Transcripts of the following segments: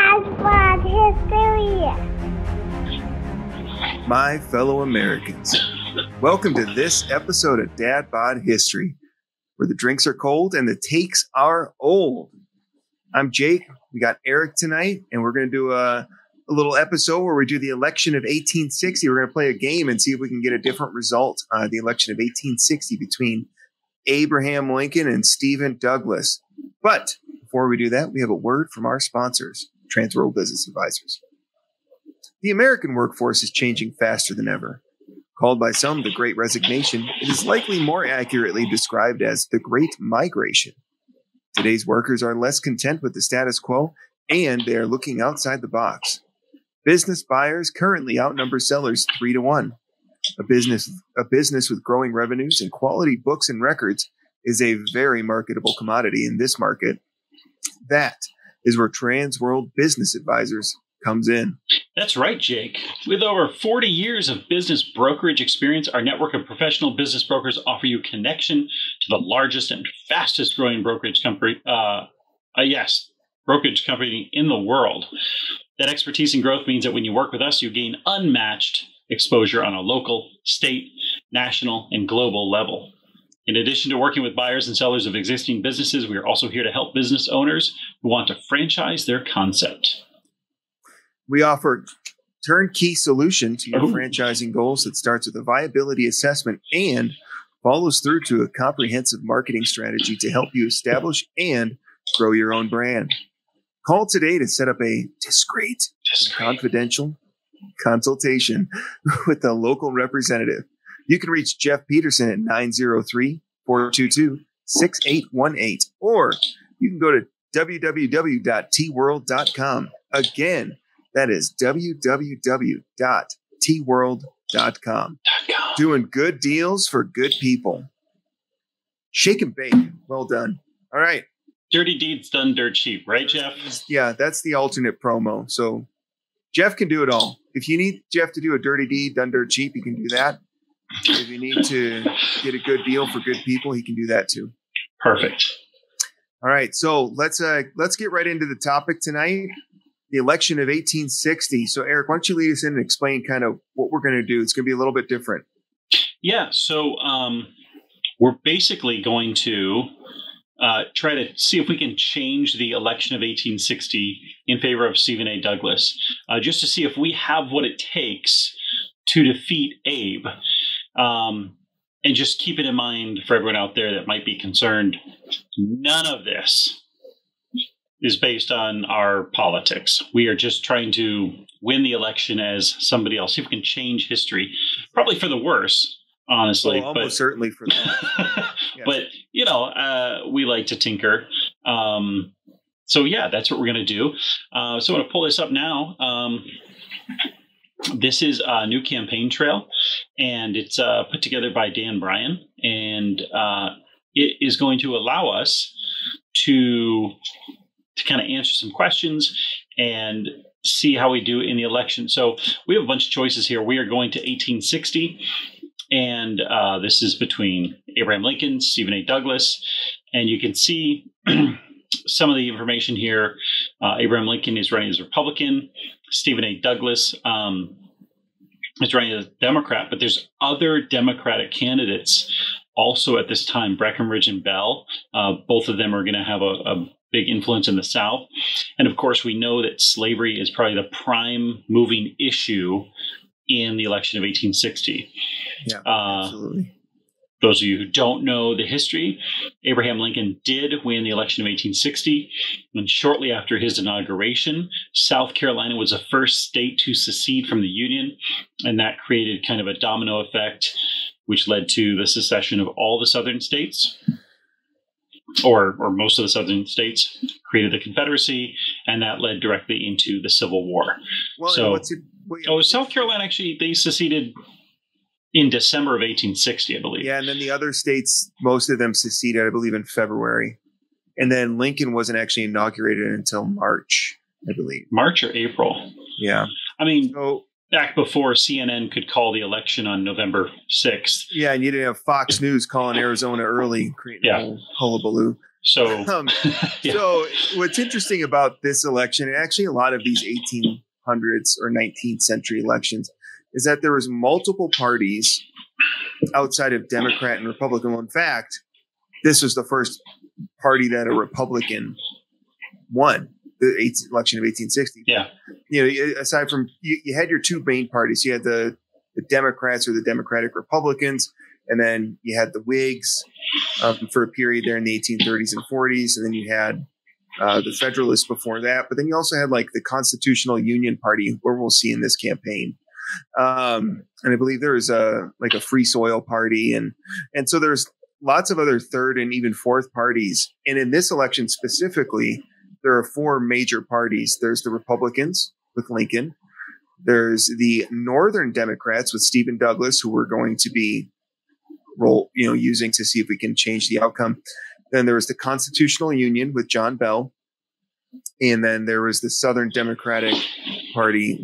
Dad History. My fellow Americans, welcome to this episode of Dad Bod History, where the drinks are cold and the takes are old. I'm Jake. We got Eric tonight, and we're going to do a little episode where we do the election of 1860. We're going to play a game and see if we can get a different result on the election of 1860 between Abraham Lincoln and Stephen Douglas. But before we do that, we have a word from our sponsors, Transworld Business Advisors. The American workforce is changing faster than ever. Called by some the Great Resignation, it is likely more accurately described as the Great Migration. Today's workers are less content with the status quo, and they are looking outside the box. Business buyers currently outnumber sellers 3-1. A business with growing revenues and quality books and records is a very marketable commodity in this market. That is where Transworld Business Advisors comes in. That's right, Jake. With over 40 years of business brokerage experience, our network of professional business brokers offer you connection to the largest and fastest growing brokerage company in the world. That expertise and growth means that when you work with us, you gain unmatched exposure on a local, state, national, and global level. In addition to working with buyers and sellers of existing businesses, we are also here to help business owners who want to franchise their concept. We offer turnkey solution to your franchising goals that starts with a viability assessment and follows through to a comprehensive marketing strategy to help you establish and grow your own brand. Call today to set up a discreet. Confidential consultation with a local representative. You can reach Jeff Peterson at 903-422-6818, or you can go to www.tworld.com. Again, that is www.tworld.com. Doing good deals for good people. Shake and bake. Well done. All right. Dirty deeds done dirt cheap, right, Jeff? Yeah, that's the alternate promo. So Jeff can do it all. If you need Jeff to do a dirty deed done dirt cheap, he can do that. If you need to get a good deal for good people, he can do that too. Perfect. All right, so let's get right into the topic tonight, the election of 1860. So Eric, why don't you lead us in and explain kind of what we're going to do? It's going to be a little bit different. Yeah, so we're basically going to try to see if we can change the election of 1860 in favor of Stephen A. Douglas, just to see if we have what it takes to defeat Abe. And just keep it in mind for everyone out there that might be concerned, none of this is based on our politics. We are just trying to win the election as somebody else. See if we can change history, probably for the worse. Honestly, well, almost certainly for that. Yeah. But, we like to tinker. So, yeah, that's what we're going to do. So I'm going to pull this up now. This is a new campaign trail, and it's put together by Dan Bryan. And it is going to allow us to kind of answer some questions and see how we do in the election. So we have a bunch of choices here. We are going to 1860. And this is between Abraham Lincoln, Stephen A. Douglas. And you can see some of the information here. Abraham Lincoln is running as a Republican. Stephen A. Douglas is running as a Democrat. But there's other Democratic candidates also at this time, Breckinridge and Bell. Both of them are going to have a big influence in the South. And, of course, we know that slavery is probably the prime moving issue in the election of 1860. Yeah, absolutely. Those of you who don't know the history, Abraham Lincoln did win the election of 1860. And shortly after his inauguration, South Carolina was the first state to secede from the Union. And that created kind of a domino effect, which led to the secession of all the southern states, or most of the southern states, created the Confederacy, and that led directly into the Civil War. Well, South Carolina, actually, they seceded in December of 1860, I believe. Yeah, and then the other states, most of them seceded, I believe, in February. And then Lincoln wasn't actually inaugurated until March, I believe. March or April? Yeah. I mean, back before CNN could call the election on November 6th. Yeah, and you didn't have Fox News calling Arizona early, creating a whole hullabaloo. So, yeah. So what's interesting about this election, and actually a lot of these 1800s or 19th century elections, is that there was multiple parties outside of Democrat and Republican. Well, in fact, this was the first party that a Republican won the election of 1860. Yeah. Aside from you had your two main parties. You had the Democrats or the Democratic Republicans, and then you had the Whigs for a period there in the 1830s and 40s, and then you had the Federalists before that. But then you also had like the Constitutional Union Party, where we'll see in this campaign. And I believe there was a Free Soil Party, and so there's lots of other third and even fourth parties. And in this election specifically, there are four major parties. There's the Republicans with Lincoln. There's the Northern Democrats with Stephen Douglas, who we're going to be using to see if we can change the outcome. Then there was the Constitutional Union with John Bell. And then there was the Southern Democratic Party,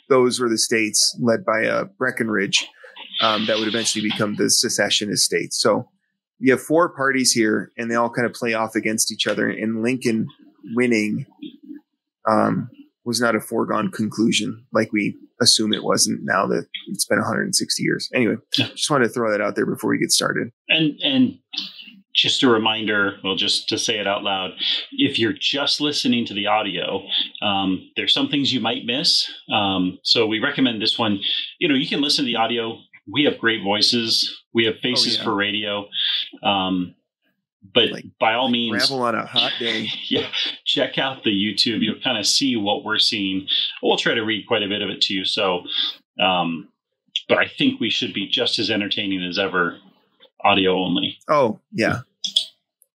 those were the states led by Breckinridge that would eventually become the secessionist states. So you have four parties here, and they all kind of play off against each other. And Lincoln winning was not a foregone conclusion like we assume it wasn't now that it's been 160 years. Anyway, just wanted to throw that out there before we get started. And just a reminder, well, just to say it out loud, if you're just listening to the audio, there's some things you might miss. So we recommend this one. You can listen to the audio. We have great voices. We have faces for radio. But by all means, travel on a hot day. Yeah, check out the YouTube. You'll kind of see what we're seeing. We'll try to read quite a bit of it to you. So, but I think we should be just as entertaining as ever, audio only. Oh, yeah.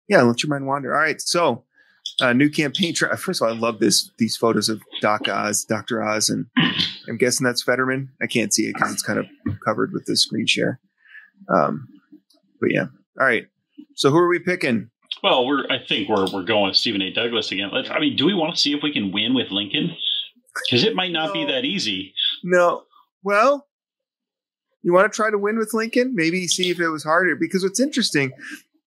Yeah, let your mind wander. All right, so new campaign. First of all, I love these photos of Dr. Oz, and I'm guessing that's Fetterman. I can't see it because it's kind of covered with the screen share. But yeah, all right. So who are we picking? Well, I think we're going with Stephen A. Douglas again. Do we want to see if we can win with Lincoln? Because it might not be that easy. No. Well, you want to try to win with Lincoln? Maybe see if it was harder. Because what's interesting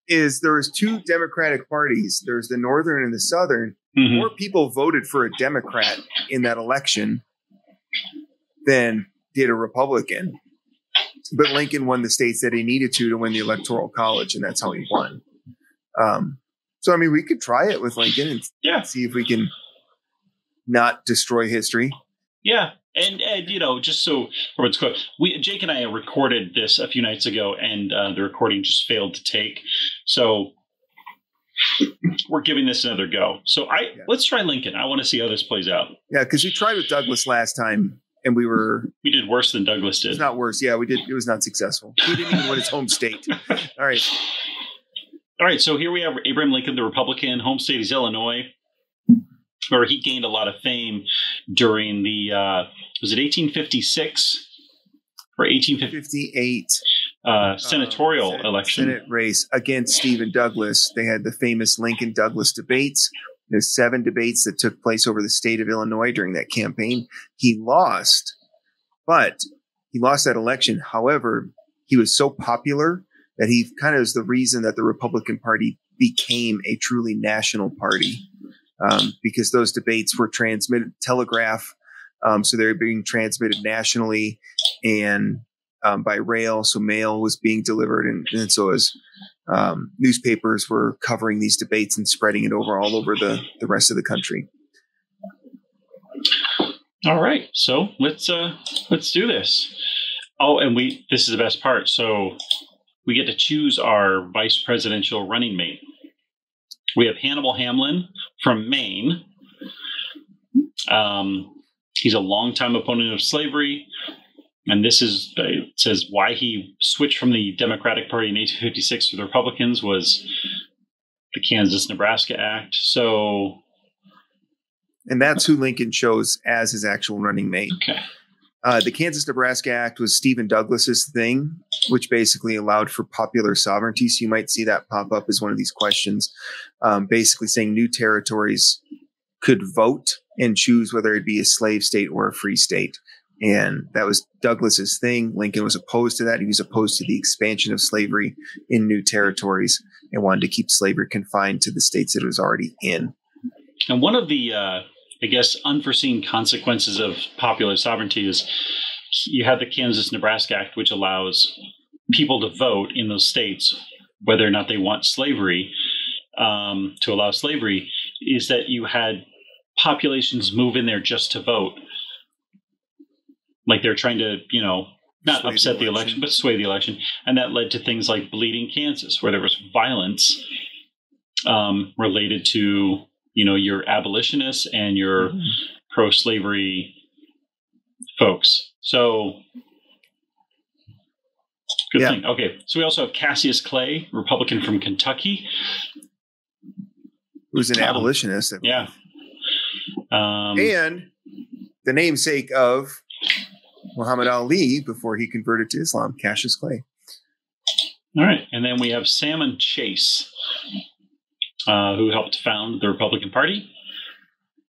is there was two Democratic parties. There's the Northern and the Southern. Mm-hmm. More people voted for a Democrat in that election than did a Republican. But Lincoln won the states that he needed to win the Electoral College, and that's how he won. So, I mean, we could try it with Lincoln and see if we can not destroy history. Yeah. And just so everyone's clear, Jake and I recorded this a few nights ago, and the recording just failed to take. So we're giving this another go. So let's try Lincoln. I want to see how this plays out. Yeah, because we tried with Douglas last time, and we did worse than Douglas did. It's not worse. Yeah, we did. It was not successful. He didn't even win his home state. All right. So here we have Abraham Lincoln, the Republican. Home state is Illinois, where he gained a lot of fame during the was it 1856 or 1858 senatorial election? Senate race against Stephen Douglas. They had the famous Lincoln-Douglas debates. There's 7 debates that took place over the state of Illinois during that campaign. He lost, but he lost that election. However, he was so popular that he kind of is the reason that the Republican Party became a truly national party, because those debates were transmitted, telegraph. So they're being transmitted nationally and by rail. So mail was being delivered. And so as newspapers were covering these debates and spreading it all over the rest of the country. All right. So let's do this. Oh, and this is the best part. So we get to choose our vice presidential running mate. We have Hannibal Hamlin from Maine. He's a longtime opponent of slavery. And this says why he switched from the Democratic Party in 1856 to the Republicans was the Kansas-Nebraska Act. And that's who Lincoln chose as his actual running mate. Okay. The Kansas-Nebraska Act was Stephen Douglas's thing, which basically allowed for popular sovereignty. So you might see that pop up as one of these questions, basically saying new territories could vote and choose whether it be a slave state or a free state. And that was Douglas's thing. Lincoln was opposed to that. He was opposed to the expansion of slavery in new territories and wanted to keep slavery confined to the states that it was already in. And one of the, I guess, unforeseen consequences of popular sovereignty is you have the Kansas-Nebraska Act, which allows people to vote in those states whether or not they want slavery, to allow slavery, is that you had populations move in there just to vote. Like they're trying to, not upset the election, but sway the election. And that led to things like Bleeding Kansas, where there was violence related to, your abolitionists and your pro-slavery folks. So, good thing. Okay, so we also have Cassius Clay, Republican from Kentucky. Who's an abolitionist. Yeah. And the namesake of Muhammad Ali before he converted to Islam, Cassius Clay. All right. And then we have Salmon Chase, who helped found the Republican Party,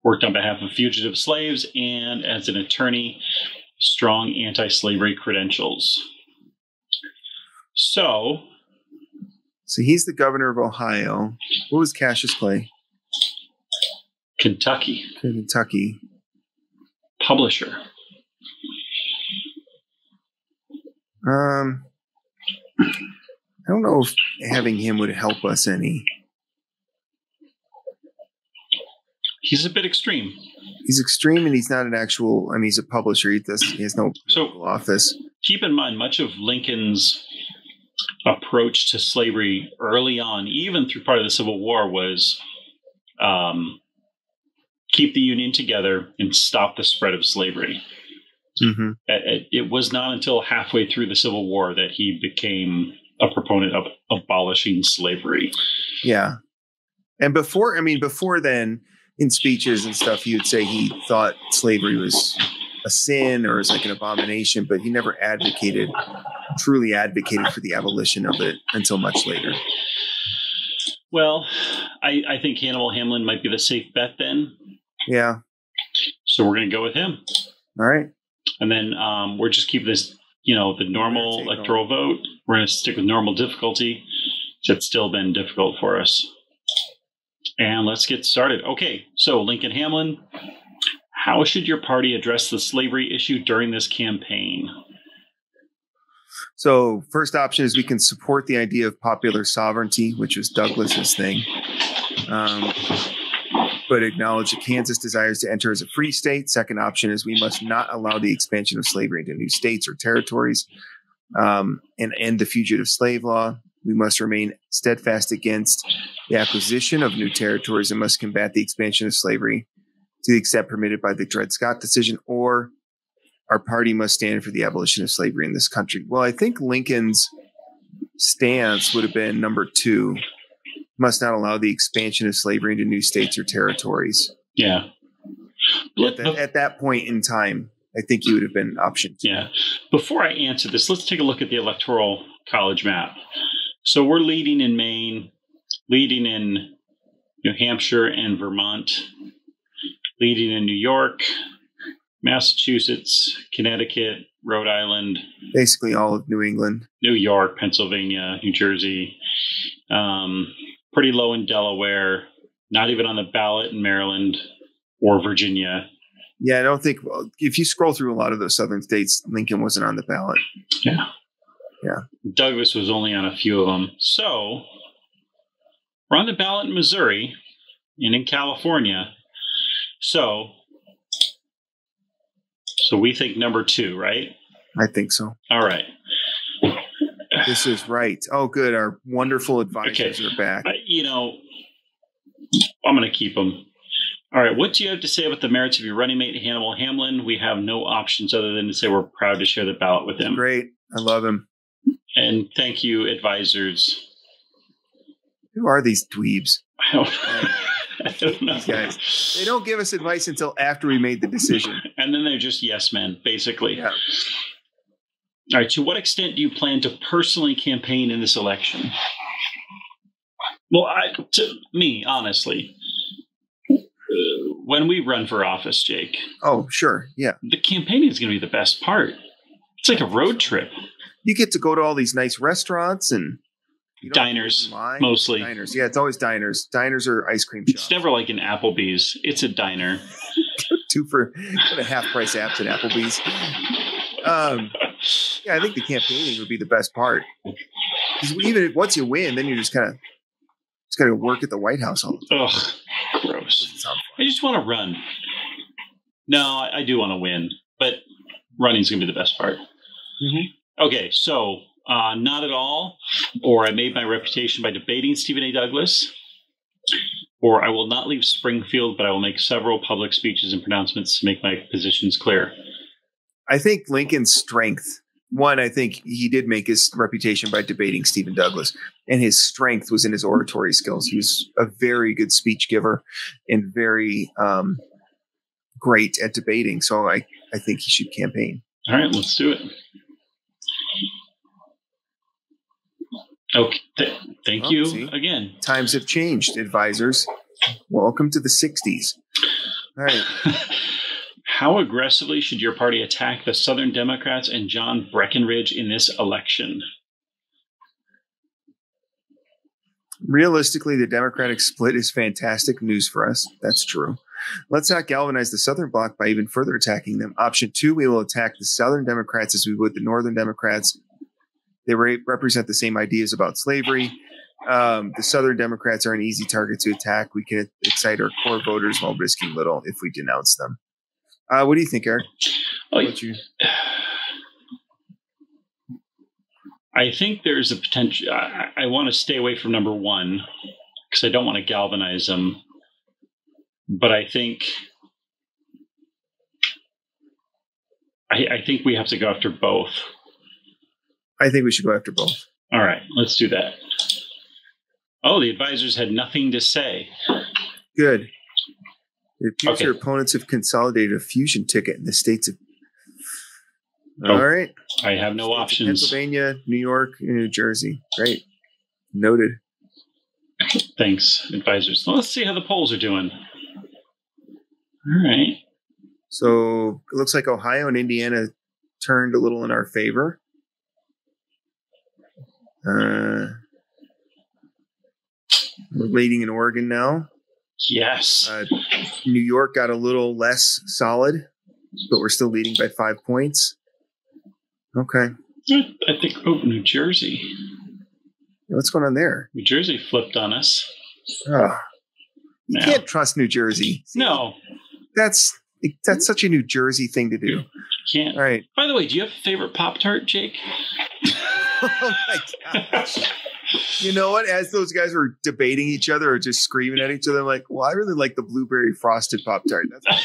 worked on behalf of fugitive slaves, and as an attorney, strong anti-slavery credentials. So he's the governor of Ohio. What was Cassius Clay? Kentucky. Publisher. I don't know if having him would help us any. He's a bit extreme. He's extreme, and he's not an actual. He's a publisher. He has no political office. Keep in mind, much of Lincoln's approach to slavery early on, even through part of the Civil War, was keep the Union together and stop the spread of slavery. Mm-hmm. It was not until halfway through the Civil War that he became a proponent of abolishing slavery. Yeah. And before then, in speeches and stuff, he would say he thought slavery was a sin or was like an abomination, but he never truly advocated for the abolition of it until much later. Well, I think Hannibal Hamlin might be the safe bet then. Yeah. So we're going to go with him. All right. And then we're just keeping this, the normal electoral vote. We're going to stick with normal difficulty. It's still been difficult for us. And let's get started. Okay, so Lincoln Hamlin, how should your party address the slavery issue during this campaign? So first option is we can support the idea of popular sovereignty, which was Douglas's thing, but acknowledge that Kansas desires to enter as a free state. Second option is we must not allow the expansion of slavery into new states or territories and end the fugitive slave law. We must remain steadfast against the acquisition of new territories and must combat the expansion of slavery to the extent permitted by the Dred Scott decision, or our party must stand for the abolition of slavery in this country. Well, I think Lincoln's stance would have been number 2, must not allow the expansion of slavery into new states or territories. Yeah. At that point in time, I think he would have been option 2. Yeah. Before I answer this, let's take a look at the Electoral College map. So we're leading in Maine, leading in New Hampshire and Vermont, leading in New York, Massachusetts, Connecticut, Rhode Island. Basically all of New England. New York, Pennsylvania, New Jersey. Pretty low in Delaware, not even on the ballot in Maryland or Virginia. Yeah, I don't think, if you scroll through a lot of those southern states, Lincoln wasn't on the ballot. Yeah. Yeah. Douglas was only on a few of them. So we're on the ballot in Missouri and in California. So we think number 2, right? I think so. All right. This is right. Oh, good. Our wonderful advisors are back. I'm going to keep them. All right. What do you have to say about the merits of your running mate, Hannibal Hamlin? We have no options other than to say we're proud to share the ballot with him. Great. I love him. And thank you, advisors. Who are these dweebs? I don't know. These guys. They don't give us advice until after we made the decision. And then they're just yes men, basically. Yeah. All right. To what extent do you plan to personally campaign in this election? Well, to me, honestly, when we run for office, Jake, Oh, sure. Yeah. the campaigning is going to be the best part. It's like a road trip. You get to go to all these nice restaurants and you don't have to Diners, wait in line. mostly. Diners. Yeah, it's always diners. Diners or ice cream shops. It's never like an Applebee's. It's a diner. 2 for a half price apps at Applebee's. Yeah, I think the campaigning would be the best part. 'Cause even once you win, then you just got to work at the White House all the time. Ugh, gross. Doesn't sound I just want to run. No, I do want to win, but running's going to be the best part. Mm-hmm. Okay, so not at all, or I made my reputation by debating Stephen A. Douglas, or I will not leave Springfield, but I will make several public speeches and pronouncements to make my positions clear. I think Lincoln's strength. One, I think he did make his reputation by debating Stephen Douglas, and his strength was in his oratory skills. He was a very good speech giver and very great at debating. So I think he should campaign. All right, let's do it. Okay, thank you see? again. Times have changed, advisors. Welcome to the 60s. All right. How aggressively should your party attack the Southern Democrats and John Breckinridge in this election? Realistically, the Democratic split is fantastic news for us. That's true. Let's not galvanize the Southern Bloc by even further attacking them. Option 2, we will attack the Southern Democrats as we would the Northern Democrats. They represent the same ideas about slavery. The Southern Democrats are an easy target to attack. We can excite our core voters while risking little if we denounce them. What do you think, Eric? I think there's a potential. I want to stay away from number 1 because I don't want to galvanize them. But I think we have to go after both. I think we should go after both. All right, let's do that. Oh, the advisors had nothing to say. Good. It appears your opponents have consolidated a fusion ticket in the states of. All right. I have no options. Pennsylvania, New York, and New Jersey. Great. Noted. Thanks, advisors. Well, let's see how the polls are doing. All right. So it looks like Ohio and Indiana turned a little in our favor. We're leading in Oregon now. Yes. New York got a little less solid, but we're still leading by 5 points. Okay. I think, New Jersey. What's going on there? New Jersey flipped on us. Oh, you can't trust New Jersey. No. That's such a New Jersey thing to do. Can't. All right. By the way, do you have a favorite Pop-Tart, Jake? Oh, my gosh. You know what? As those guys were debating each other or just screaming at each other, I'm like, well, I really like the blueberry frosted Pop-Tart. That's my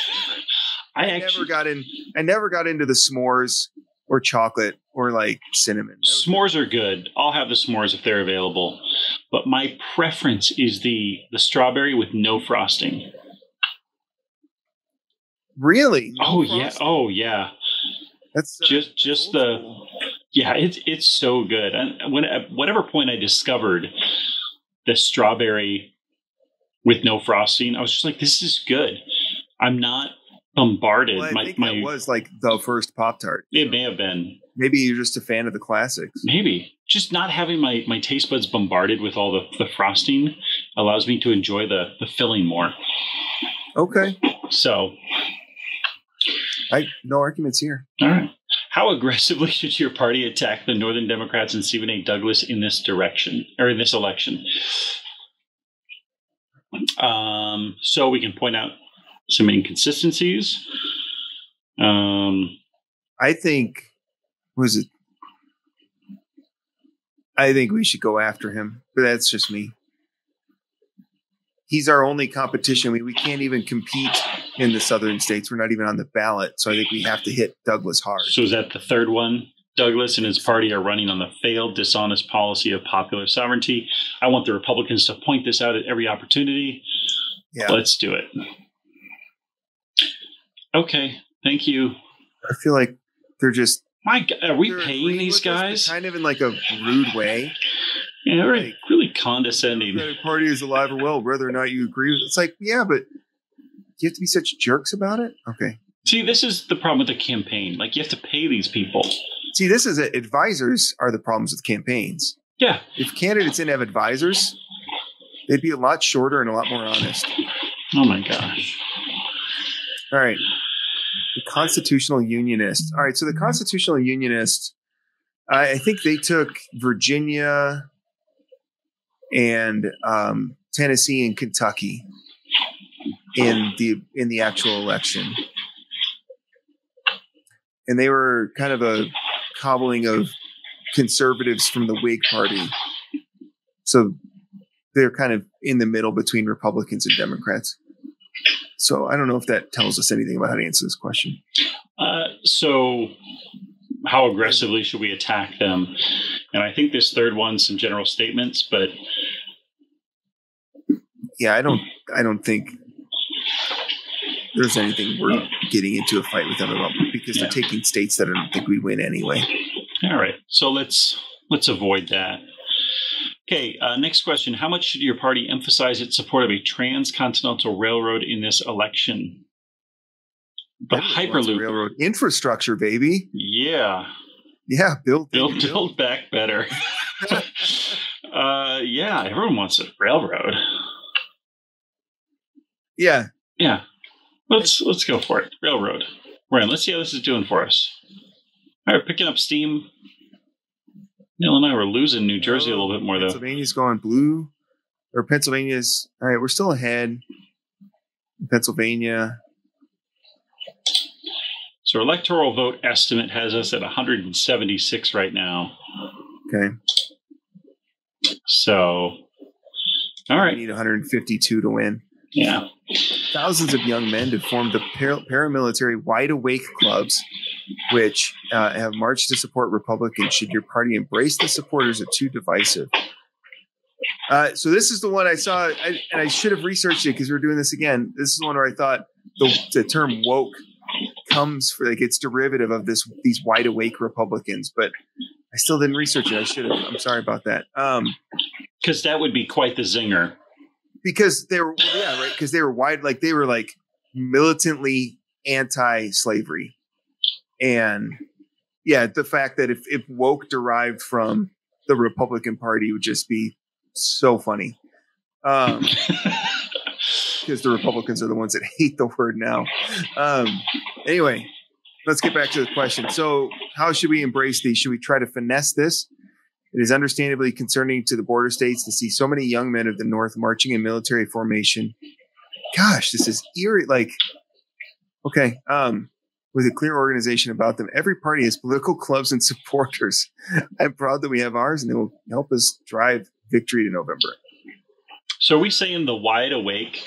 favorite. I never got into the s'mores or chocolate or like cinnamon. S'mores are good. I'll have the s'mores if they're available. But my preference is the strawberry with no frosting. Really? No frosting? Yeah. Oh, yeah. That's just the. Yeah, it's so good. And at whatever point I discovered the strawberry with no frosting, I was just like, this is good. I'm not bombarded. Well, I think that was like the first Pop-Tart. It may have been. Maybe you're just a fan of the classics. Maybe. Just not having my taste buds bombarded with all the frosting allows me to enjoy the filling more. Okay. So. No arguments here. All right. How aggressively should your party attack the Northern Democrats and Stephen A. Douglas in this direction or in this election? So we can point out some inconsistencies. I think we should go after him, but that's just me. He's our only competition. We can't even compete in the southern states. We're not even on the ballot. So I think we have to hit Douglas hard. So is that the third one? Douglas and his party are running on the failed, dishonest policy of popular sovereignty. I want the Republicans to point this out at every opportunity. Yeah. Let's do it. Okay. Thank you. I feel like they're just... My God, are we paying these guys? Kind of in like a rude way. Yeah, they're really condescending. The party is alive or well, whether or not you agree with it. It's like, yeah, but you have to be such jerks about it? Okay. See, this is the problem with the campaign. Like, you have to pay these people. See, this is it. Advisors are the problems with campaigns. Yeah. If candidates didn't have advisors, they'd be a lot shorter and a lot more honest. Oh, my gosh. All right. The Constitutional Unionists. All right. So the Constitutional Unionists, I think they took Virginia and Tennessee and Kentucky in the actual election. And they were kind of a cobbling of conservatives from the Whig Party. So they're kind of in the middle between Republicans and Democrats. So I don't know if that tells us anything about how to answer this question. So how aggressively should we attack them? And I think this third one's some general statements, but yeah, I don't think there's anything worth getting into a fight with them about, because they're taking states that I don't think we'd win anyway. All right. So let's avoid that. Okay. Next question. How much should your party emphasize its support of a transcontinental railroad in this election? The Hyperloop. Railroad infrastructure, baby. Yeah. Yeah. Build back better. Yeah. Everyone wants a railroad. Yeah. Yeah. Let's go for it. Railroad. We're in. Let's see how this is doing for us. All right, picking up steam. Neil and I were losing New Jersey a little bit more, though. Pennsylvania's going blue. Or Pennsylvania's... All right, we're still ahead. Pennsylvania. So electoral vote estimate has us at 176 right now. Okay. So, all right. We need 152 to win. Yeah. Thousands of young men have formed the paramilitary Wide Awake clubs, which have marched to support Republicans. Should your party embrace the supporters of too divisive? So this is the one I saw, and I should have researched it because we're doing this again. This is the one where I thought the term woke comes for, like, it's derivative of these wide awake Republicans, but I still didn't research it. I should have. I'm sorry about that. Because that would be quite the zinger. Because they were, yeah, right. Because they were they were militantly anti-slavery, and yeah, the fact that if woke derived from the Republican Party would just be so funny. Because the Republicans are the ones that hate the word now. Anyway, let's get back to the question. So, how should we embrace these? Should we try to finesse this? It is understandably concerning to the border states to see so many young men of the North marching in military formation. Gosh, this is eerie. Okay, with a clear organization about them. Every party has political clubs and supporters. I'm proud that we have ours, and it will help us drive victory to November. So are we saying the wide awake,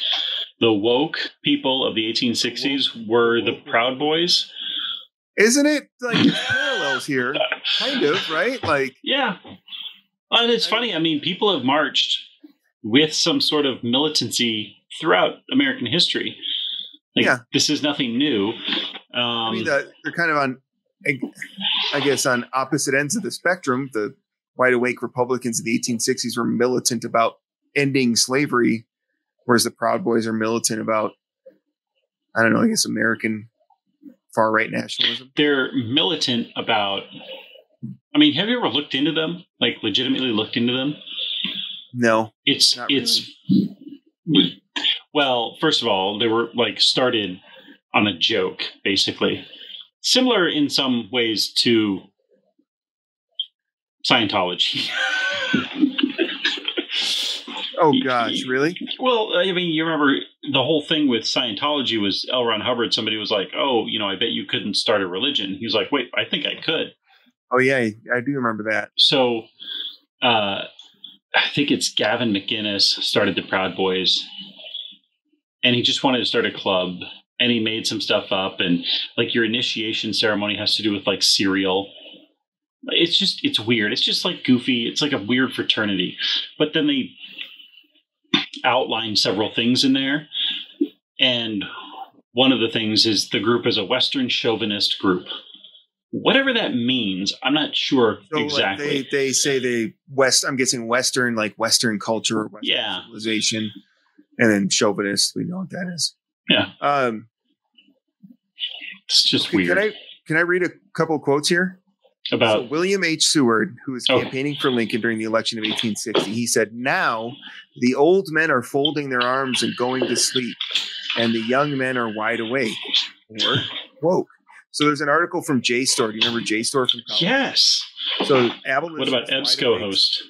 the woke people of the 1860s were the Proud Boys? Isn't it? There's parallels here. Kind of, right? Yeah. And it's funny. I mean, people have marched with some sort of militancy throughout American history. This is nothing new. I mean, they're kind of on, I guess, on opposite ends of the spectrum. The wide awake Republicans of the 1860s were militant about ending slavery, whereas the Proud Boys are militant about, I don't know, I guess American far-right nationalism. They're militant about, I mean, have you ever looked into them? Legitimately looked into them? No. Well, first of all, they were started on a joke, basically. Similar in some ways to Scientology. Oh, gosh, really? Well, I mean, you remember the whole thing with Scientology was L. Ron Hubbard. Somebody was like, oh, I bet you couldn't start a religion. He was like, wait, I think I could. Oh, yeah, I do remember that. So I think it's Gavin McInnes started the Proud Boys, and he just wanted to start a club, and he made some stuff up, and your initiation ceremony has to do with cereal. It's weird. It's just goofy. It's a weird fraternity. But then they outline several things in there. And one of the things is the group is a Western chauvinist group. Whatever that means, I'm not sure exactly. They say I'm guessing Western, Western culture, Western civilization, and then chauvinist, we know what that is. Yeah. It's just weird. Can I read a couple of quotes here? About William H. Seward, who was campaigning for Lincoln during the election of 1860, he said, "Now the old men are folding their arms and going to sleep, and the young men are wide awake or woke." So there's an article from JSTOR. Do you remember JSTOR from college? Yes. So what about EBSCO host?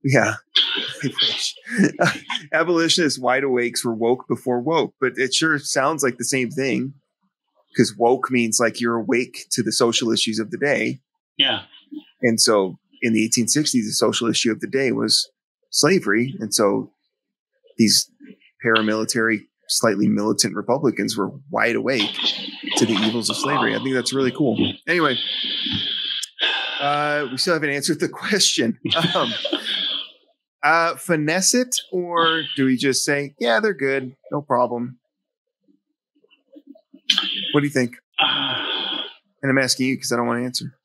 Yeah. Abolitionists wide awakes were woke before woke, but it sure sounds like the same thing. Because woke means like you're awake to the social issues of the day. Yeah. And so in the 1860s, the social issue of the day was slavery. And so these paramilitary, slightly militant Republicans were wide awake to the evils of slavery. I think that's really cool. Anyway, we still haven't answered the question. Finesse it, or do we just say, yeah, they're good, no problem? What do you think? And I'm asking you because I don't want to answer.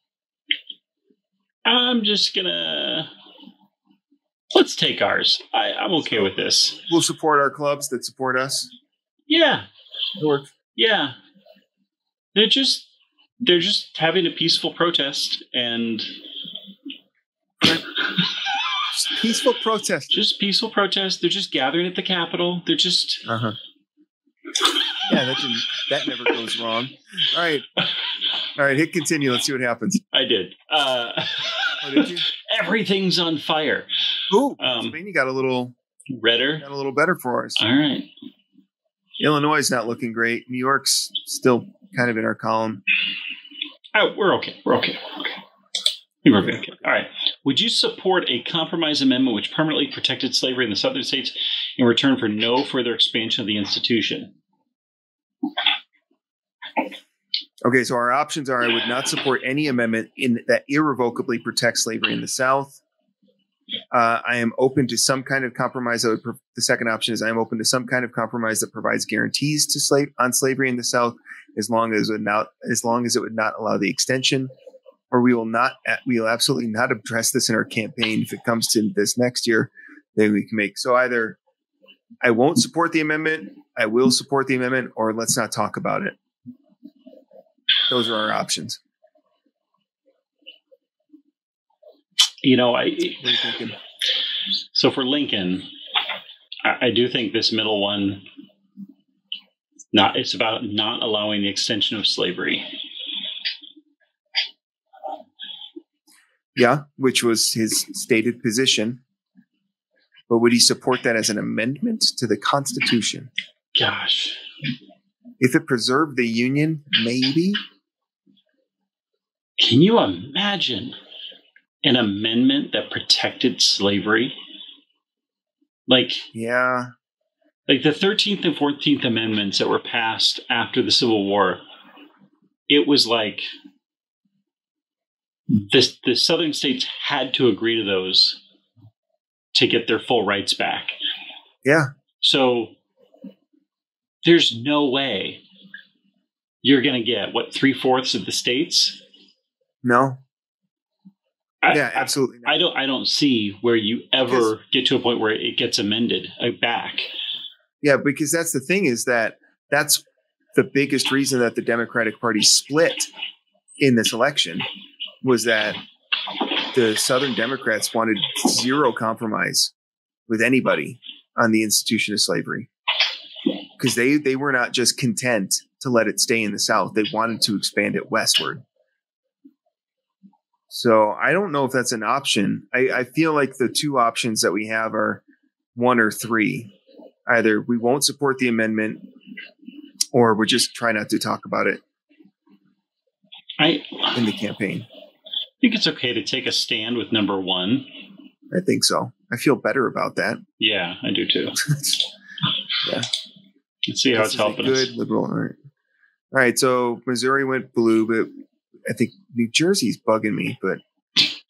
I'm just gonna let's take ours. I'm okay with this. We'll support our clubs that support us. Yeah. It works. Yeah. They're just having a peaceful protest and peaceful protest. Just peaceful protest. They're just gathering at the Capitol. They're just Yeah, that never goes wrong. All right, hit continue. Let's see what happens. I did. Did you? Everything's on fire. Ooh, Pennsylvania got a little redder. Got a little better for us. All right. Illinois is not looking great. New York's still kind of in our column. Oh, we're okay. We're okay. All right. Would you support a compromise amendment which permanently protected slavery in the southern states in return for no further expansion of the institution? Okay, so our options are: I would not support any amendment that irrevocably protects slavery in the South. I am open to some kind of compromise. The second option is I am open to some kind of compromise that provides guarantees to on slavery in the South, as long as it would not allow the extension. Or we will absolutely not address this in our campaign. If it comes to this next year, then we can make. So either I won't support the amendment, I will support the amendment, or let's not talk about it. Those are our options. What are you thinking? So for Lincoln, I do think this middle one, it's about not allowing the extension of slavery. Yeah, which was his stated position. But would he support that as an amendment to the Constitution? Gosh. If it preserved the Union, maybe. Can you imagine an amendment that protected slavery? Yeah. Like the 13th and 14th Amendments that were passed after the Civil War, it was like the southern states had to agree to those to get their full rights back. Yeah. So there's no way you're going to get 3/4 of the states. No. Absolutely not. I don't see where you ever get to a point where it gets amended back. Yeah, because that's the thing, is that's the biggest reason that the Democratic Party split in this election, was that the Southern Democrats wanted zero compromise with anybody on the institution of slavery, because they were not just content to let it stay in the South. They wanted to expand it westward. So I don't know if that's an option. I feel like the two options that we have are one or three. Either we won't support the amendment, or we'll just try not to talk about it in the campaign. I think it's okay to take a stand with number one. I think so. I feel better about that. Yeah, I do too. Yeah. Let's see how it's helping us. Good liberal. All right. So Missouri went blue, but I think New Jersey's bugging me. But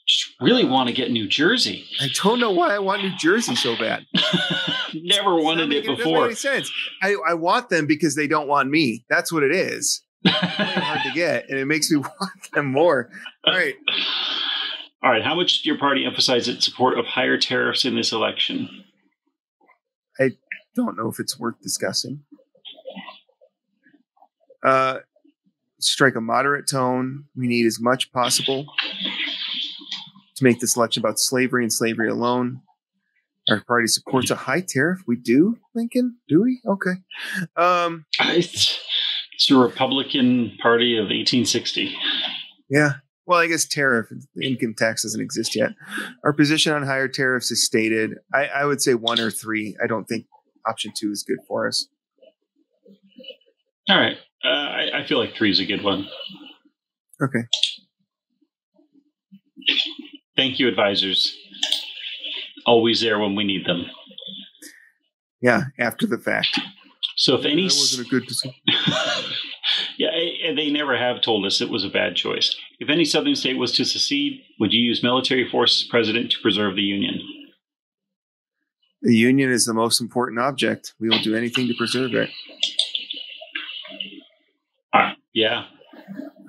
just really want to get New Jersey. I don't know why I want New Jersey so bad. Never wanted it before. It doesn't make any sense. I want them because they don't want me. That's what it is. It's really hard to get, and it makes me want them more. All right. All right. How much did your party emphasize its support of higher tariffs in this election? I don't know if it's worth discussing. Strike a moderate tone. We need as much possible to make this election about slavery and slavery alone. Our party supports a high tariff. We do, Lincoln? Do we? Okay. It's the Republican Party of 1860. Yeah. Well, I guess tariff, income tax doesn't exist yet. Our position on higher tariffs is stated. I would say 1 or 3. I don't think option 2 is good for us. All right. I feel like 3 is a good one. Okay. Thank you, advisors. Always there when we need them. Yeah, after the fact. So if any... That wasn't a good decision. Yeah, and they never have told us it was a bad choice. If any southern state was to secede, would you use military force as president to preserve the Union? The Union is the most important object. We will do anything to preserve it. Yeah.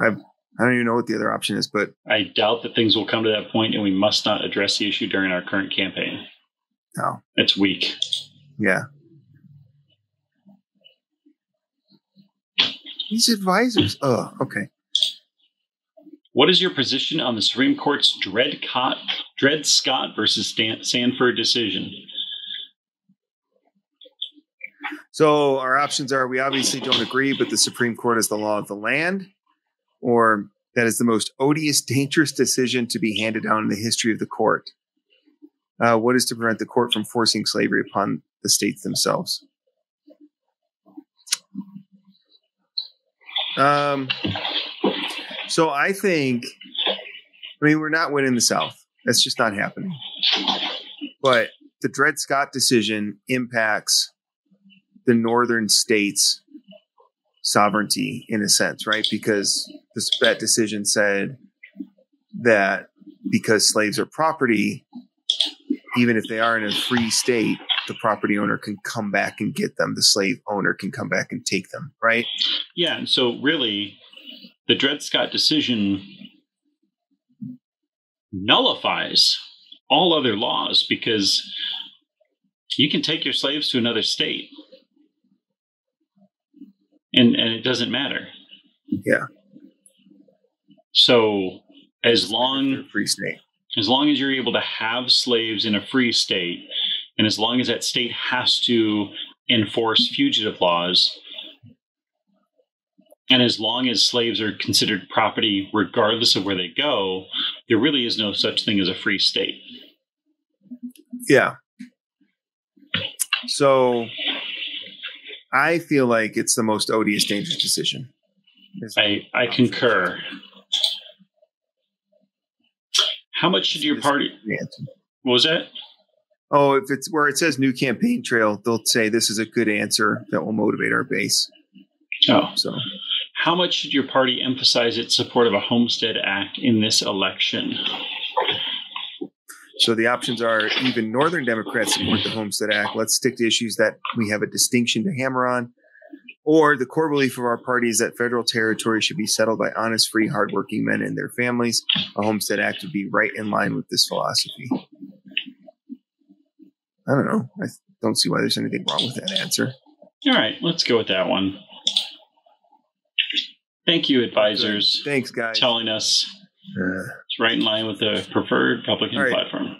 I don't even know what the other option is, but... I doubt that things will come to that point, and we must not address the issue during our current campaign. No. It's weak. Yeah. These advisors. Oh, okay. What is your position on the Supreme Court's Dred Scott versus Sanford decision? So our options are, we obviously don't agree, but the Supreme Court is the law of the land, or that is the most odious, dangerous decision to be handed down in the history of the court. What is to prevent the court from forcing slavery upon the states themselves? So I think, we're not winning the South. That's just not happening. But the Dred Scott decision impacts the northern states' sovereignty in a sense, right? Because that decision said that because slaves are property, even if they are in a free state, the property owner can come back and get them. The slave owner can come back and take them, right? Yeah, and so really, the Dred Scott decision nullifies all other laws because you can take your slaves to another state. And it doesn't matter. Yeah. So as long free state, as long as you're able to have slaves in a free state, and as long as that state has to enforce fugitive laws, and as long as slaves are considered property regardless of where they go, there really is no such thing as a free state. Yeah. So I feel like it's the most odious, dangerous decision. I concur. How much should your party... What was that? Oh, if it's where it says new campaign trail, they'll say this is a good answer that will motivate our base. Oh. So how much should your party emphasize its support of a Homestead Act in this election? So the options are, even Northern Democrats support the Homestead Act. Let's stick to issues that we have a distinction to hammer on. Or the core belief of our party is that federal territory should be settled by honest, free, hardworking men and their families. A Homestead Act would be right in line with this philosophy. I don't know. I don't see why there's anything wrong with that answer. All right, let's go with that one. Thank you, advisors. Good. Thanks, guys. Telling us it's right in line with the preferred Republican platform.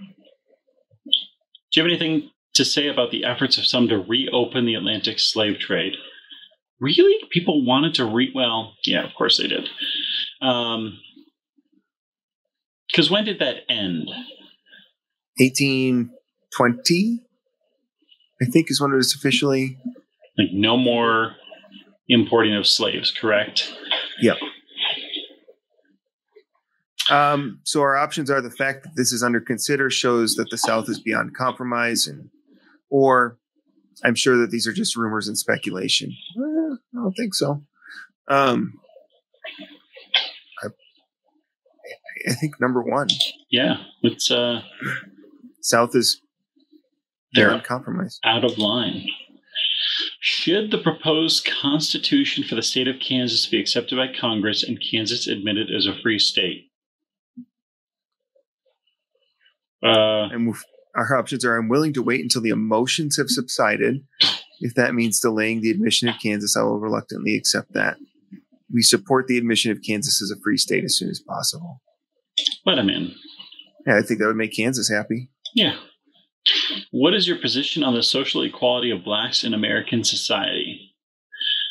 Do you have anything to say about the efforts of some to reopen the Atlantic slave trade? Really? People wanted to well, yeah, of course they did. Because when did that end? 1820, I think, is when it was officially. Like no more importing of slaves, correct? Yep. So our options are, the fact that this is under consider shows that the South is beyond compromise, or I'm sure that these are just rumors and speculation. I don't think so. I think number one. Yeah, it's South is beyond compromise. Out of line. Should the proposed constitution for the state of Kansas be accepted by Congress and Kansas admitted as a free state? And our options are, I'm willing to wait until the emotions have subsided. If that means delaying the admission of Kansas, I will reluctantly accept that. we support the admission of Kansas as a free state as soon as possible. Let him in. Yeah, I think that would make Kansas happy. Yeah. What is your position on the social equality of blacks in American society?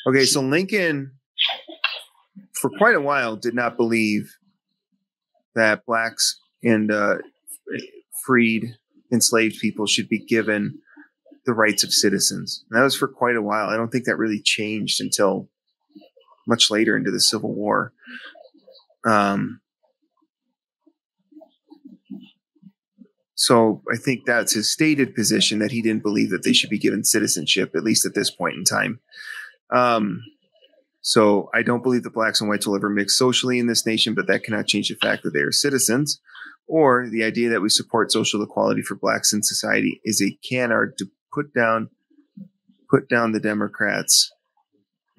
Okay, so Lincoln, for quite a while, did not believe that blacks and freed, enslaved people should be given the rights of citizens. And that was for quite a while. I don't think that really changed until much later into the Civil War. So I think that's his stated position, that he didn't believe that they should be given citizenship, at least at this point in time. So I don't believe that blacks and whites will ever mix socially in this nation, but that cannot change the fact that they are citizens. Or the idea that we support social equality for blacks in society is a canard to put down the Democrats,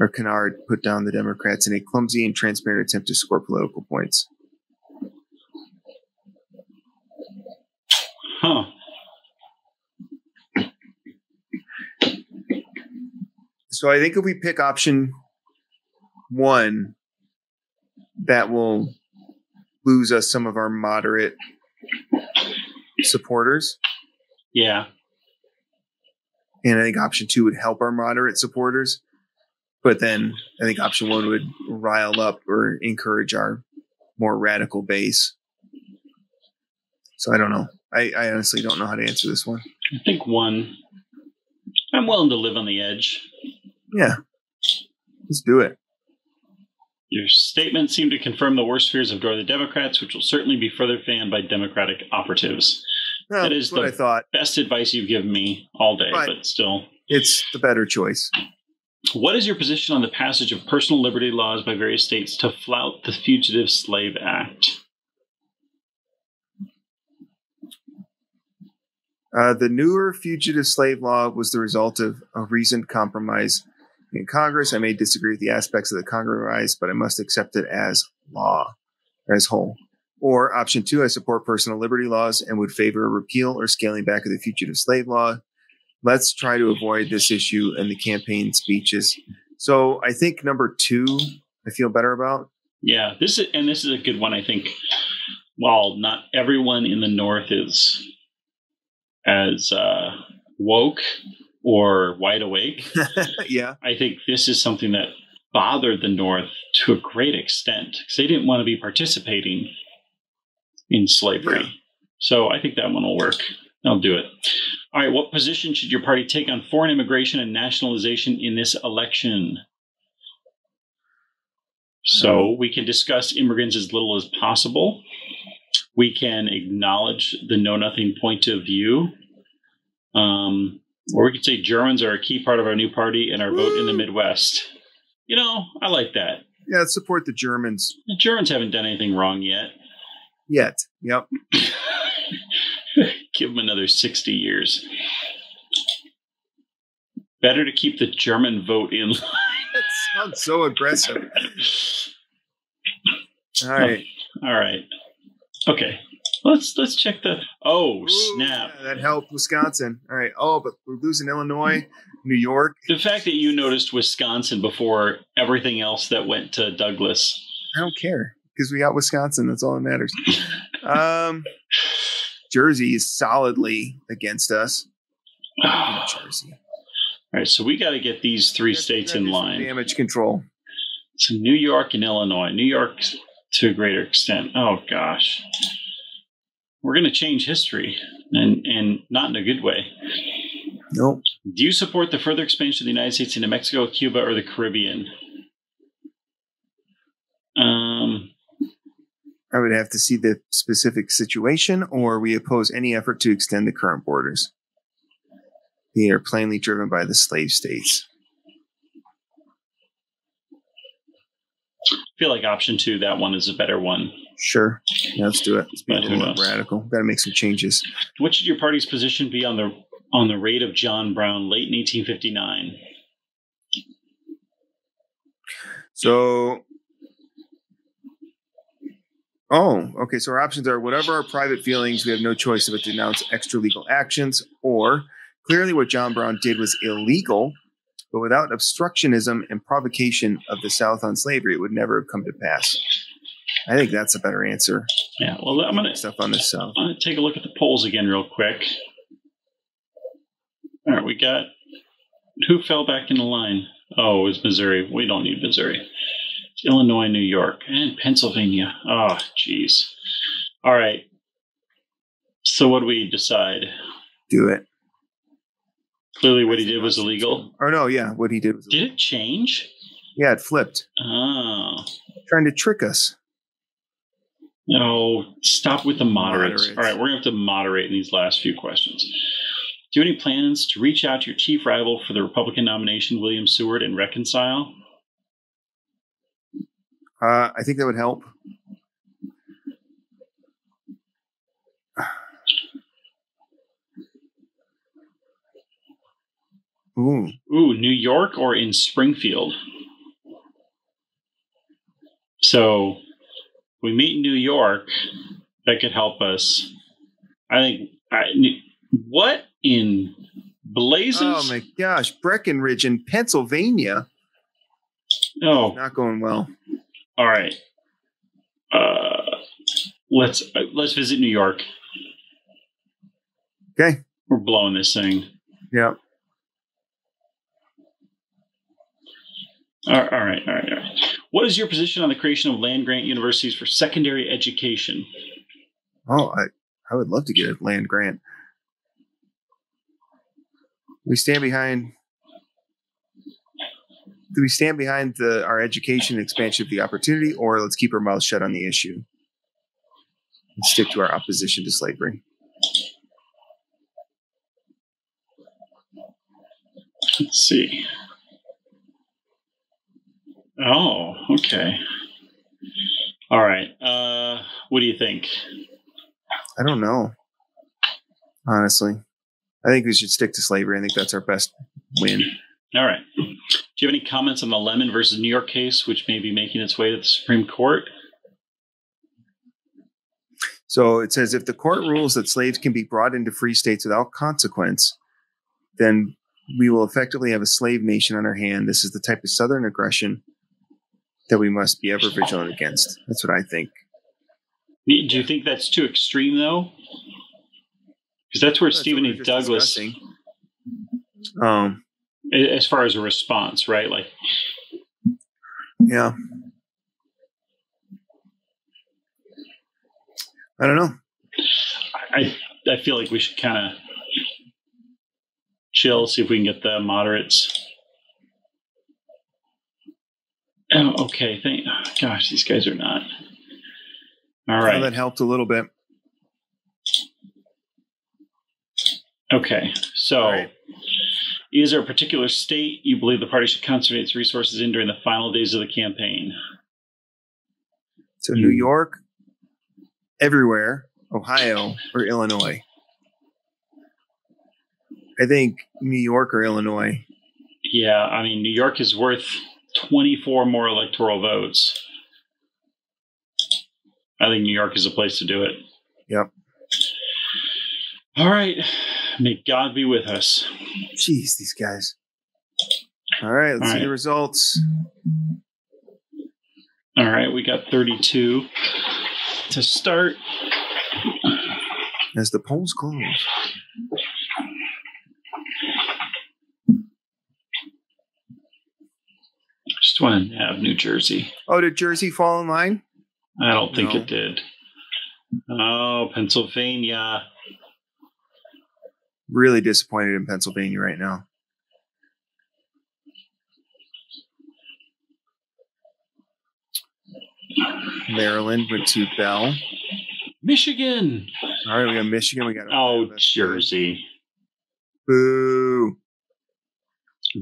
or canard put down the Democrats in a clumsy and transparent attempt to score political points. Huh. So I think if we pick option 1, that will lose us some of our moderate supporters. Yeah. And I think option 2 would help our moderate supporters. But then I think option 1 would rile up or encourage our more radical base. So I don't know. I honestly don't know how to answer this one. I think 1. I'm willing to live on the edge. Yeah. Let's do it. Your statement seemed to confirm the worst fears of Northern Democrats, which will certainly be further fanned by Democratic operatives. Well, that is what I thought. Best advice you've given me all day, but still. It's the better choice. What is your position on the passage of personal liberty laws by various states to flout the Fugitive Slave Act? The newer fugitive slave law was the result of a reasoned compromise in Congress. I may disagree with the aspects of the compromise, but I must accept it as law, as whole. Or option 2, I support personal liberty laws and would favor a repeal or scaling back of the fugitive slave law. Let's try to avoid this issue in the campaign speeches. So I think number 2, I feel better about. Yeah, this is a good one. I think while not everyone in the North is as woke or wide awake, yeah, I think this is something that bothered the North to a great extent because they didn't want to be participating in slavery. Yeah. So I think that one will work. I'll do it. All right. What position should your party take on foreign immigration and nationalization in this election? So we can discuss immigrants as little as possible. We can acknowledge the know-nothing point of view. Or we could say Germans are a key part of our new party and our vote in the Midwest. You know, I like that. Yeah, let's support the Germans. The Germans haven't done anything wrong yet. Yet. Yep. Give them another 60 years. Better to keep the German vote in line. That sounds so aggressive. All right. All right. Okay. Let's check the. Oh, ooh, snap! Yeah, that helped Wisconsin. All right. Oh, but we're losing Illinois, New York. The fact that you noticed Wisconsin before everything else that went to Douglas. I don't care because we got Wisconsin. That's all that matters. Jersey is solidly against us. Jersey. All right, so we got to get these 3 states in line. Damage control. So New York and Illinois. New York to a greater extent. Oh gosh. We're going to change history, and not in a good way. Nope. Do you support the further expansion of the United States into Mexico, Cuba, or the Caribbean? I would have to see the specific situation, or we oppose any effort to extend the current borders. They are plainly driven by the slave states. I feel like option 2, that one is a better one. Sure. Yeah, let's do it. Let's be a little more radical. Got to make some changes. What should your party's position be on the raid of John Brown late in 1859? So, okay. So our options are whatever our private feelings, we have no choice but to denounce extra legal actions, or clearly what John Brown did was illegal, but without obstructionism and provocation of the South on slavery, it would never have come to pass. I think that's a better answer. Yeah, well, I'm going to take a look at the polls again real quick. All right, we got... Who fell back in the line? Oh, it was Missouri. We don't need Missouri. It's Illinois, New York, and Pennsylvania. Oh, jeez. All right. So what do we decide? Do it. Clearly what he did was illegal? Or no, yeah, what he did was illegal. Did it change? Yeah, it flipped. Oh. Trying to trick us. No, stop with the moderates. All right, we're going to have to moderate in these last few questions. Do you have any plans to reach out to your chief rival for the Republican nomination, William Seward, and reconcile? I think that would help. Ooh, New York or in Springfield? So we meet in New York. That could help us. I think. What in blazes? Oh my gosh, Breckenridge in Pennsylvania. Oh, not going well. All right. Let's visit New York. Okay, we're blowing this thing. Yeah. All right. What is your position on the creation of land-grant universities for secondary education? Oh, I would love to get a land grant. Do we stand behind our education and expansion of the opportunity, or let's keep our mouths shut on the issue and stick to our opposition to slavery? Let's see. Oh, okay. All right. What do you think? I don't know. Honestly, I think we should stick to slavery. I think that's our best win. All right. Do you have any comments on the Lemon versus New York case, which may be making its way to the Supreme Court? So it says, if the court rules that slaves can be brought into free states without consequence, then we will effectively have a slave nation on our hand. This is the type of Southern aggression that we must be ever vigilant against. That's what I think. Do you think that's too extreme, though? Because that's where Stephen A. Douglas, as far as a response, right? Like, yeah, I don't know. I feel like we should kind of chill, see if we can get the moderates. Oh, okay. Gosh, these guys are not. All right. Well, that helped a little bit. Okay. So, right. Is there a particular state you believe the party should concentrate its resources in during the final days of the campaign? So, New York, everywhere, Ohio, or Illinois? I think New York or Illinois. Yeah, I mean, New York is worth 24 more electoral votes. I think New York is a place to do it. Yep. All right. May God be with us. Jeez, these guys. All right, let's see the results. All right, we got 32 to start. As the polls close. Just want to have New Jersey. Oh, did Jersey fall in line? I don't think it did. Oh, Pennsylvania. Really disappointed in Pennsylvania right now. Maryland went to Bell. Michigan. All right, we got Michigan. We got Jersey. Boo.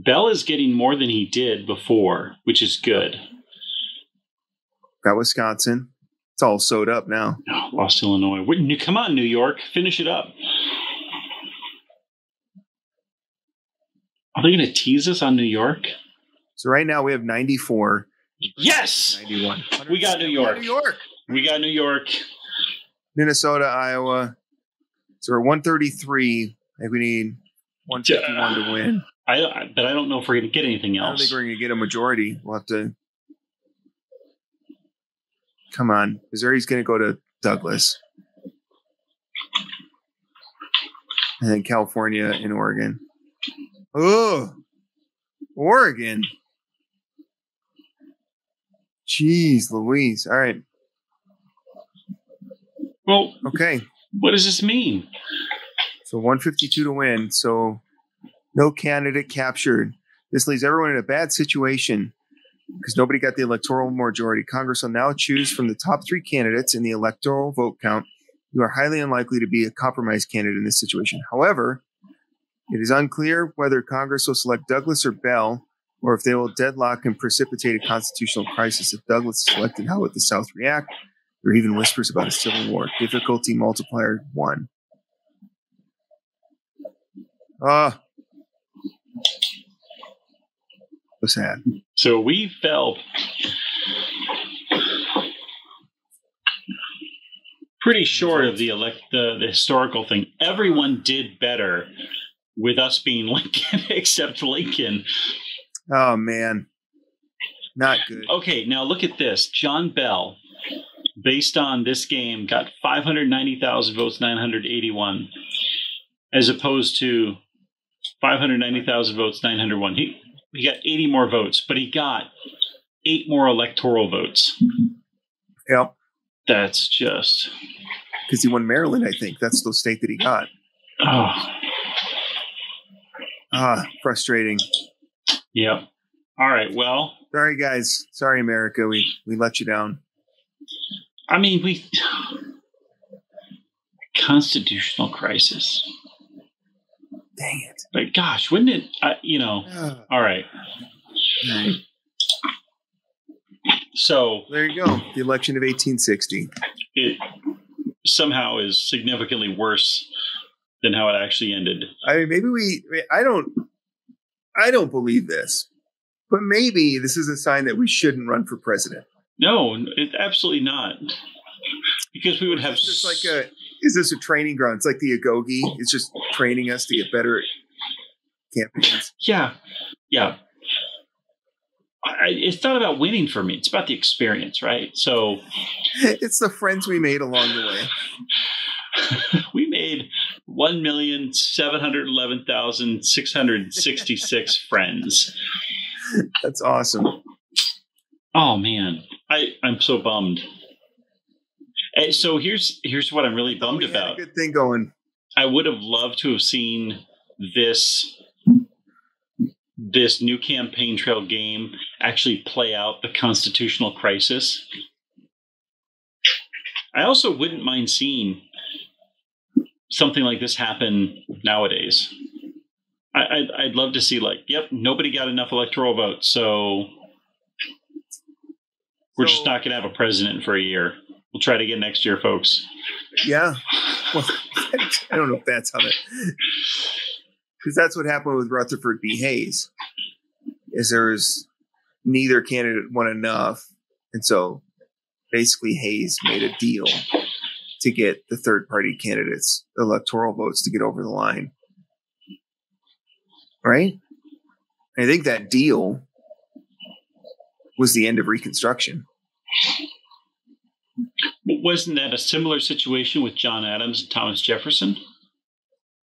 Bell is getting more than he did before, which is good. Got Wisconsin. It's all sewed up now. Oh, lost Illinois. Come on, New York. Finish it up. Are they going to tease us on New York? So right now we have 94. Yes! 91. We got New York. We got New York. Minnesota, Iowa. So we're 133. I think we need 151 to win. But I don't know if we're going to get anything else. I don't think we're going to get a majority. We'll have to. Come on. Missouri's going to go to Douglas. And then California and Oregon. Oh, Oregon. Jeez Louise. All right. Well, okay. What does this mean? So 152 to win. So no candidate captured. This leaves everyone in a bad situation because nobody got the electoral majority. Congress will now choose from the top 3 candidates in the electoral vote count who are highly unlikely to be a compromise candidate in this situation. However, it is unclear whether Congress will select Douglas or Bell, or if they will deadlock and precipitate a constitutional crisis. If Douglas is selected, how would the South react? There are even whispers about a civil war. Difficulty multiplier 1. So sad. So we fell pretty short of the historical thing. Everyone did better with us being Lincoln, except Lincoln. Oh, man. Not good. Okay, now look at this. John Bell, based on this game, got 590,000 votes, 981, as opposed to 590,000 votes, 901. He got 80 more votes, but he got 8 more electoral votes. Yep. That's just... Because he won Maryland, I think. That's the state that he got. Frustrating. Yep. All right, well... Sorry, guys. Sorry, America. We let you down. I mean, constitutional crisis. Dang it. But gosh, wouldn't it, all right. So... There you go. The election of 1860. It somehow is significantly worse than how it actually ended. I mean, maybe I don't believe this, but maybe this is a sign that we shouldn't run for president. No, absolutely not. Because we would have... It's just like is this a training ground? It's like the Agogi. It's just training us to get better at campaigns. Yeah. It's not about winning for me. It's about the experience, right? So it's the friends we made along the way. We made 1,711,666 friends. That's awesome. Oh man, I'm so bummed. And so here's what I'm really bummed about. Good thing going. I would have loved to have seen this new campaign trail game actually play out the constitutional crisis. I also wouldn't mind seeing something like this happen nowadays. I'd love to see nobody got enough electoral votes, so we're just not going to have a president for a year. We'll try to get next year, folks. Yeah. Well, I don't know if that's how that... Because that's what happened with Rutherford B. Hayes, is there was neither candidate won enough. And so basically Hayes made a deal to get the third-party candidates' electoral votes to get over the line. Right? I think that deal was the end of Reconstruction. Wasn't that a similar situation with John Adams and Thomas Jefferson?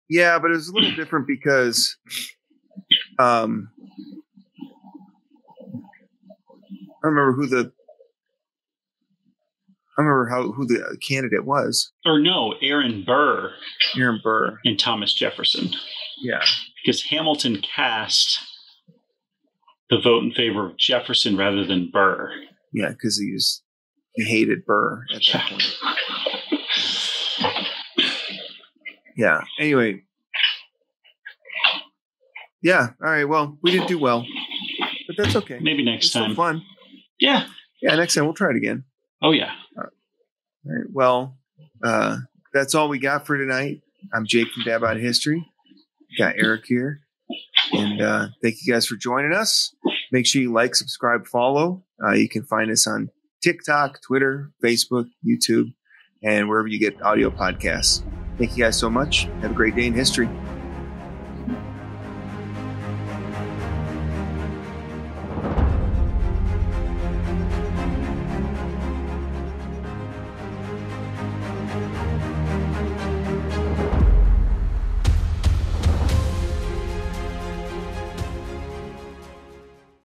Yeah, but it was a little different because I remember who the candidate was. Or no, Aaron Burr. Aaron Burr. And Thomas Jefferson. Yeah. Because Hamilton cast the vote in favor of Jefferson rather than Burr. Yeah, because he hated Burr at that point. Yeah. Anyway. Yeah. All right. Well, we didn't do well, but that's okay. Maybe next time. Still fun. Yeah. Yeah. Next time we'll try it again. Oh yeah. All right. Well, that's all we got for tonight. I'm Jake from Dad Bod History. Got Eric here, and thank you guys for joining us. Make sure you like, subscribe, follow. You can find us on TikTok, Twitter, Facebook, YouTube, and wherever you get audio podcasts. Thank you guys so much. Have a great day in history.